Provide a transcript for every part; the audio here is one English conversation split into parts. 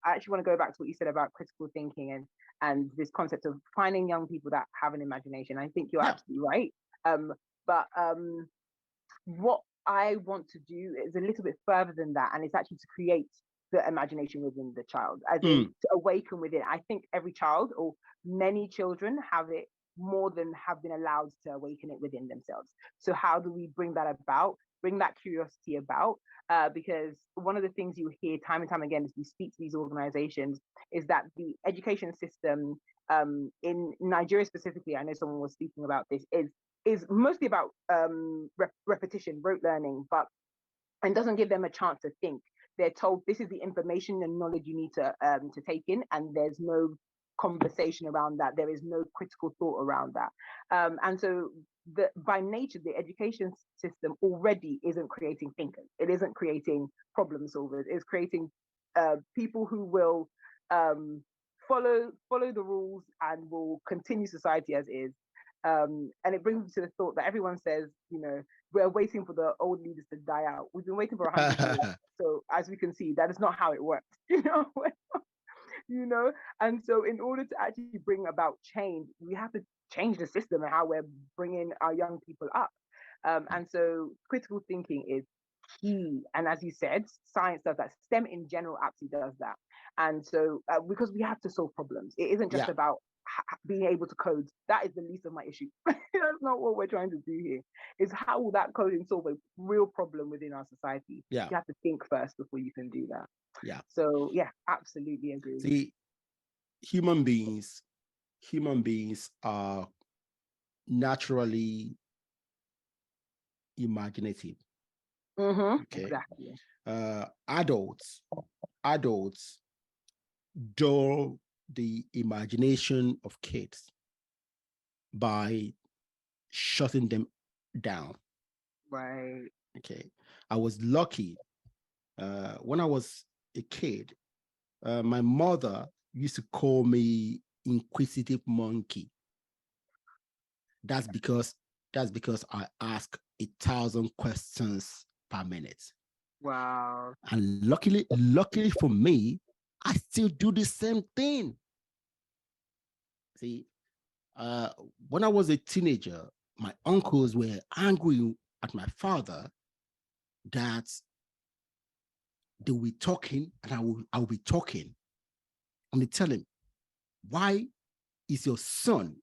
I actually want to go back to what you said about critical thinking and this concept of finding young people that have an imagination. I think you're Yeah. absolutely right. But what I want to do is a little bit further than that, and it's actually to create the imagination within the child, as in to awaken within. I think every child or many children have it more than have been allowed to awaken it within themselves. So how do we bring that about? Bring that curiosity about, because one of the things you hear time and time again as we speak to these organizations is that the education system in Nigeria specifically, I know someone was speaking about this, is mostly about repetition, rote learning, but and doesn't give them a chance to think. They're told this is the information and knowledge you need to take in, and there's no conversation around that. There is no critical thought around that, and so by nature, the education system already isn't creating thinkers. It isn't creating problem solvers. It's creating people who will follow the rules and will continue society as is. And it brings me to the thought that everyone says, we're waiting for the old leaders to die out. We've been waiting for 100 years. So as we can see, that is not how it works. And so in order to actually bring about change, we have to change the system and how we're bringing our young people up. And so critical thinking is key. And as you said, science does that. STEM in general absolutely does that. And so because we have to solve problems, it isn't just about being able to code. That is the least of my issue. That's not what we're trying to do here. Is how will that coding solve a real problem within our society? Yeah. You have to think first before you can do that. Yeah. So yeah, absolutely agree. See, human beings are naturally imaginative. Okay. Exactly. Adults dull the imagination of kids by shutting them down. Right. Okay. I was lucky when I was a kid. My mother used to call me inquisitive monkey. That's because I ask 1,000 questions per minute. Wow. And luckily for me, I still do the same thing. See, when I was a teenager, my uncles were angry at my father that they were talking and I will be talking. And they tell him, why is your son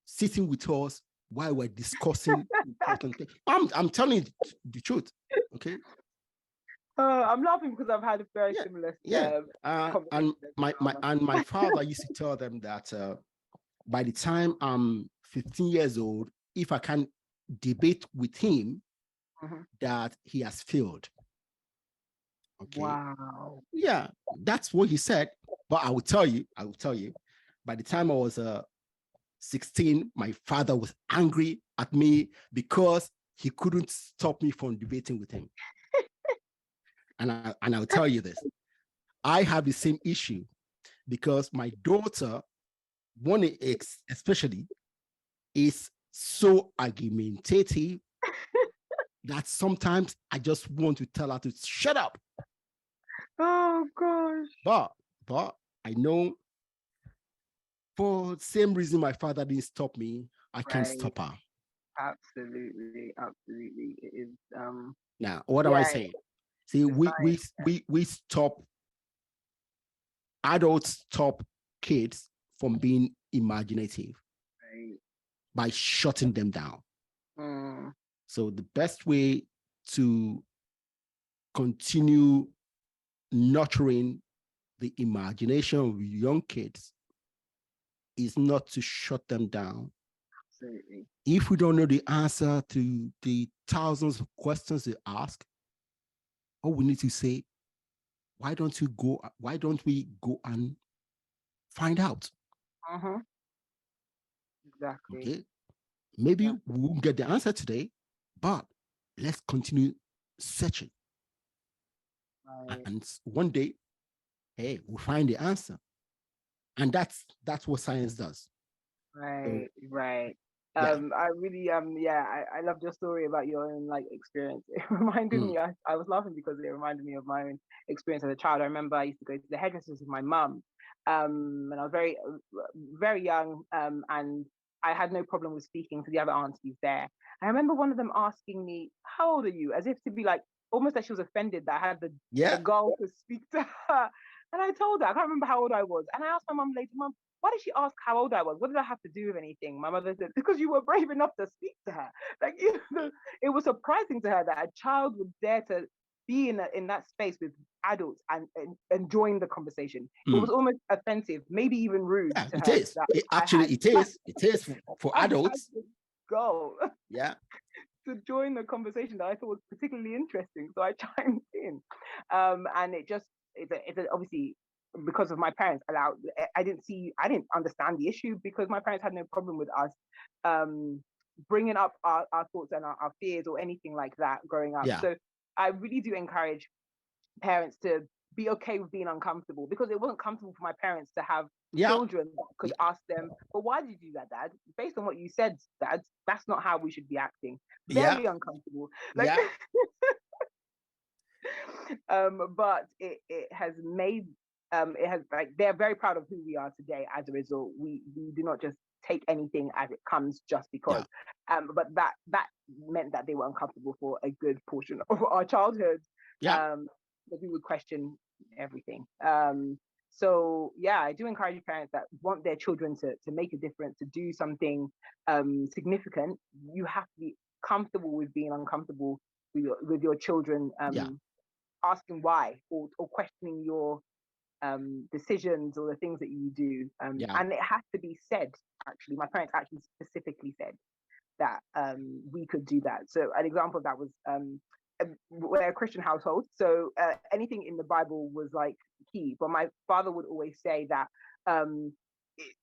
sitting with us while we're discussing important things? I'm telling you the truth. Okay. I'm laughing because I've had a very similar and my father used to tell them that by the time I'm 15 years old, if I can debate with him, that he has failed. Okay. Wow. Yeah, that's what he said. But I will tell you, by the time I was 16, my father was angry at me because he couldn't stop me from debating with him. And I'll tell you this. I have the same issue because my daughter, one especially, is so argumentative that sometimes I just want to tell her to shut up. Oh gosh. But I know for the same reason my father didn't stop me, I can't stop her. Absolutely. It is now what am I saying? See, we stop adults stop kids from being imaginative by shutting them down. So the best way to continue nurturing the imagination of young kids is not to shut them down. Absolutely. If we don't know the answer to the thousands of questions they ask, all we need to say, why don't we go and find out? Exactly. Okay. Maybe we won't get the answer today, but let's continue searching. And one day, hey, we'll find the answer. And that's what science does. Right. I really I loved your story about your own like experience. It reminded me, I was laughing because it reminded me of my own experience as a child. I remember I used to go to the hairdressers with my mum, and I was very young, and I had no problem with speaking to the other aunties there. I remember one of them asking me, "How old are you?" As if to be like almost like she was offended that I had the girl to speak to her. And I told her, I can't remember how old I was. And I asked my mum later, "Mum, why did she ask how old I was? What did I have to do with anything?" My mother said, "Because you were brave enough to speak to her." Like, it was surprising to her that a child would dare to be in that space with adults and join the conversation. It was almost offensive, maybe even rude to It her. is. It is for I adults. had to go Yeah. to join the conversation that I thought was particularly interesting. So I chimed in. And it's obviously because of my parents allowed, I didn't understand the issue because my parents had no problem with us bringing up our thoughts and our fears or anything like that growing up. Yeah. So I really do encourage parents to be okay with being uncomfortable, because it wasn't comfortable for my parents to have children that could ask them, "But why did you do that, Dad? Based on what you said, Dad, that's not how we should be acting." Very uncomfortable. Like, but it has made it has, like, they're very proud of who we are today as a result. We do not just take anything as it comes just because. But that meant that they were uncomfortable for a good portion of our childhood. That we would question everything. So yeah, I do encourage parents that want their children to make a difference, to do something significant. You have to be comfortable with being uncomfortable with your children, asking why, or questioning your decisions or the things that you do. And it has to be said. Actually, my parents actually specifically said that we could do that. So an example of that was we're a Christian household, so anything in the Bible was like key. But my father would always say that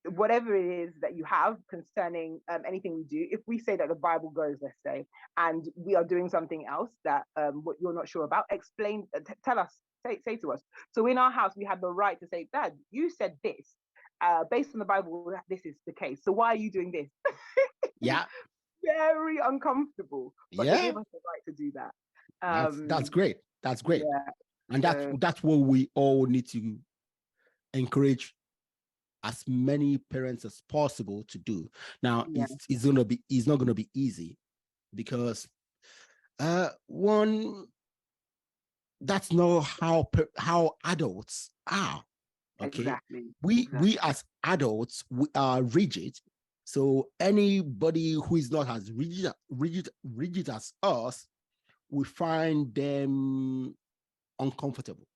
whatever it is that you have concerning anything we do, if we say that the Bible goes, let's say, and we are doing something else that what you're not sure about, explain, tell us, say to us. So in our house, we had the right to say, "Dad, you said this. Based on the Bible, this is the case. So why are you doing this?" Very uncomfortable, but they gave us the right to do that. That's great. And that's what we all need to encourage as many parents as possible to do. Now, it's not gonna be easy, because one, that's not how adults are. Okay, exactly. We as adults, we are rigid. So anybody who is not as rigid as us, we find them uncomfortable.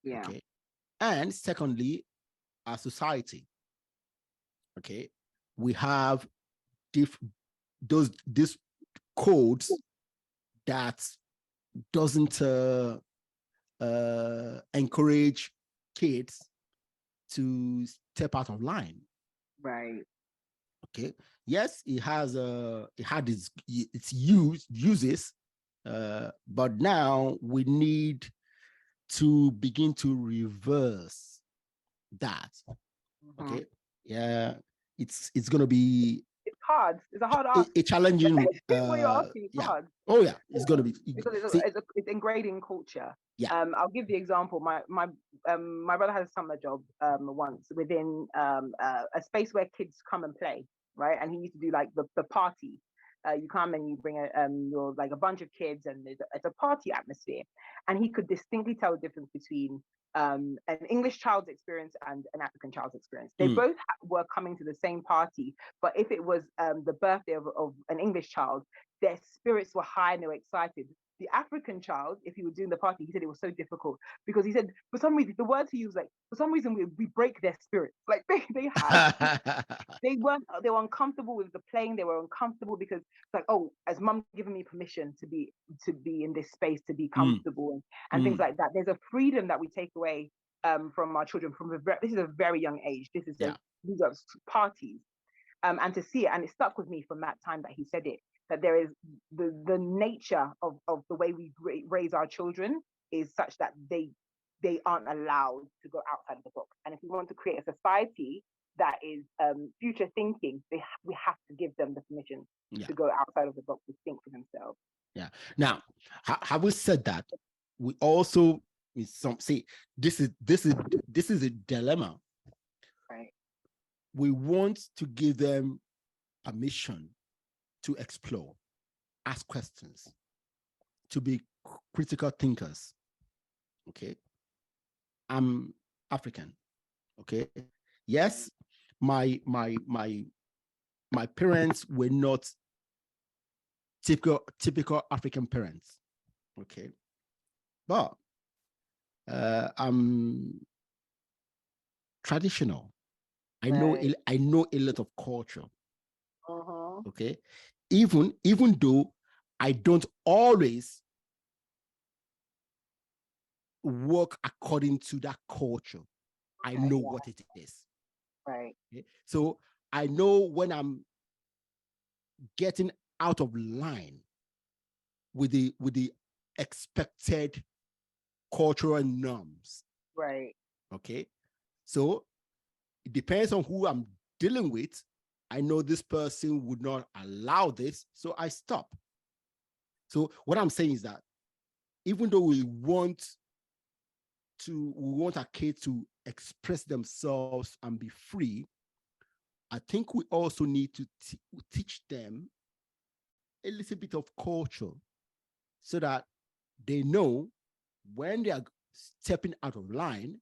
Okay. And secondly, our society, okay, we have these codes that doesn't encourage kids to step out of line. Right. Okay. Yes, it had its uses, but now we need to begin to reverse that. Okay. Yeah, it's gonna be, it's hard. It's a hard ask. A challenging. What you're asking is hard. Oh yeah, it's gonna be, because it's ingrained in culture. Yeah. I'll give the example. My brother had a summer job once within a space where kids come and play, right? And he used to do like the party. You come and you bring you're like a bunch of kids, and it's a party atmosphere. And he could distinctly tell the difference between an English child's experience and an African child's experience. They both were coming to the same party, but if it was the birthday of an English child, their spirits were high and they were excited. The African child, if he was doing the party, he said it was so difficult because he said, for some reason, the words he used, like, for some reason we break their spirits. Like they had, they were uncomfortable with the playing. They were uncomfortable because it's like, oh, has mum given me permission to be in this space, to be comfortable and things like that. There's a freedom that we take away from our children this is a very young age. These are parties. And to see it, and it stuck with me from that time that he said it, that there is the nature of the way we raise our children is such that they aren't allowed to go outside of the box. And if we want to create a society that is future thinking, we have to give them the permission to go outside of the box to think for themselves. Yeah. Now, having said that, we also see this is a dilemma. Right. We want to give them permission to explore, ask questions, to be critical thinkers. Okay. I'm African. Okay. Yes, my parents were not typical African parents. Okay. But I'm traditional. I know a lot of culture. Okay. Even though I don't always work according to that culture, I know what it is. Right. Okay? So I know when I'm getting out of line with the expected cultural norms. Right. Okay. So it depends on who I'm dealing with. I know this person would not allow this, so I stop. So what I'm saying is that even though we want our kids to express themselves and be free, I think we also need to teach them a little bit of culture so that they know when they are stepping out of line,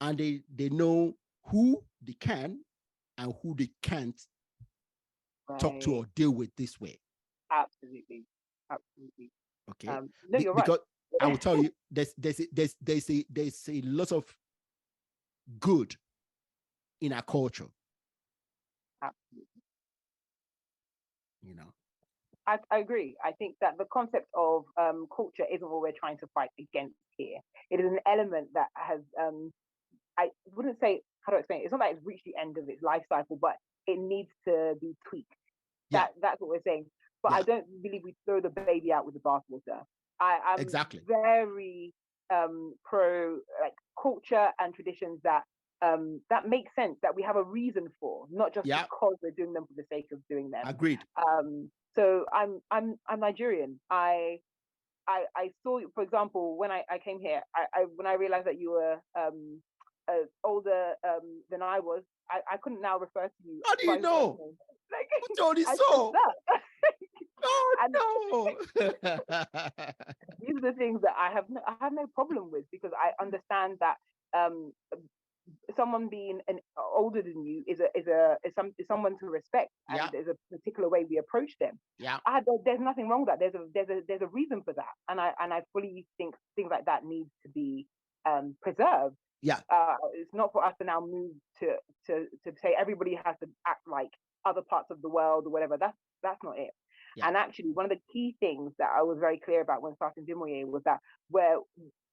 and they know who they can and who they can't talk to or deal with this way. Absolutely. Okay. No, you're because right. I will tell you, there's a lot of good in our culture. Absolutely. You know. I agree. I think that the concept of culture isn't what we're trying to fight against here. It is an element that has, I wouldn't say, how do I explain it? It's not that it's reached the end of its life cycle, but it needs to be tweaked. That's what we're saying. But I don't believe we throw the baby out with the bathwater. I'm very pro like culture and traditions that make sense, that we have a reason for, not just because we're doing them for the sake of doing them. Agreed. So I'm Nigerian. I saw, for example, when I came here, when I realized that you were older than I was, I couldn't now refer to you. How do you know? Like, who told you so? No. These are the things that I have no problem with, because I understand that someone being older than you is someone to respect, and there's a particular way we approach them. There's nothing wrong with that. There's a reason for that, and I fully think things like that need to be preserved. It's not for us to now move to say everybody has to act like other parts of the world or whatever. That's not it. And actually, one of the key things that I was very clear about when starting Vemoye was that where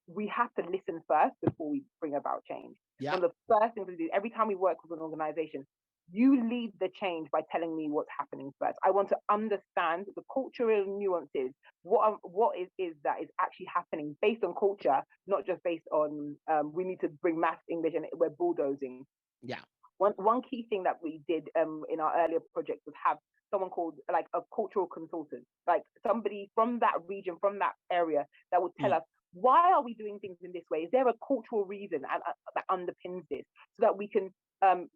we have to listen first before we bring about change. One of the first things we do every time we work with an organization, you lead the change by telling me what's happening first. I want to understand the cultural nuances, what is that is actually happening based on culture, not just based on we need to bring math, English, and we're bulldozing. One key thing that we did in our earlier projects was have someone called like a cultural consultant, like somebody from that region, from that area, that would tell us, why are we doing things in this way? Is there a cultural reason that underpins this, so that we can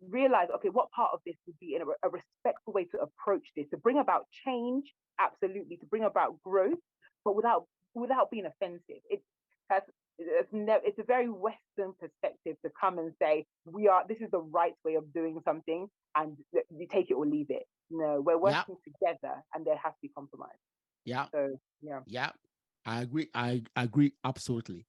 realize, okay, what part of this would be in a respectful way to approach this, to bring about change, absolutely, to bring about growth, but without being offensive. It's a very Western perspective to come and say this is the right way of doing something, and you take it or leave it. No, we're working together, and there has to be compromise. So I agree absolutely.